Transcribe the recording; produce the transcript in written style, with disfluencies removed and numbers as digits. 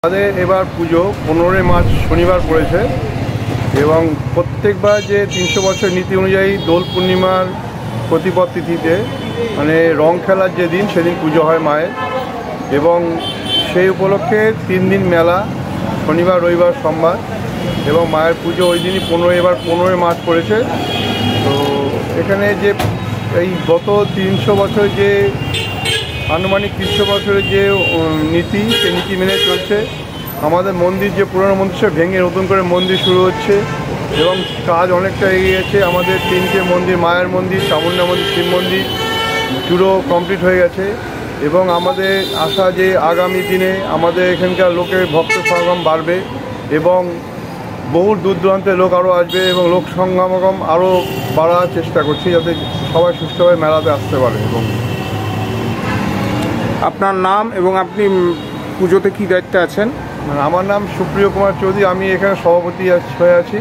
আমাদের এবার পুজো 15 মার্চ শনিবার পড়েছে এবং প্রত্যেকবার যে 300 বছর নীতি অনুযায়ী দোল পূর্ণিমার প্রতিপদ তিথিতে মানে রং খেলার যে দিন সেদিন পুজো হয় মায়ের, এবং সেই উপলক্ষে 3 দিন মেলা, শনিবার রবিবার সোমবার, এবং মায়ের পুজো ওই দিনই 15 মার্চ পড়েছে। তো এখানে যে এই গত 300 বছর যে আনুমানিক 300 বছরের যে নীতি, সেই নীতি মেনে চলছে। আমাদের মন্দির যে পুরনো মন্দির সে ভেঙে নতুন করে মন্দির শুরু হচ্ছে এবং কাজ অনেকটা এগিয়ে গেছে। আমাদের 3টে মন্দির, মায়ের মন্দির, চামুণ্ডা মন্দির, শিব মন্দির পুরো কমপ্লিট হয়ে গেছে এবং আমাদের আশা যে আগামী দিনে আমাদের এখানকার লোকের ভক্ত সমাগম বাড়বে এবং বহু দূর দূরান্তের লোক আরও আসবে এবং লোক সমাগম আরও বাড়ার চেষ্টা করছি যাতে সবাই সুস্থভাবে মেলাতে আসতে পারে। এবং আপনার নাম এবং আপনি পুজোতে কী দায়িত্বে আছেন? আমার নাম সুপ্রিয় কুমার চৌধুরী, আমি এখানে সভাপতি হয়ে আছি।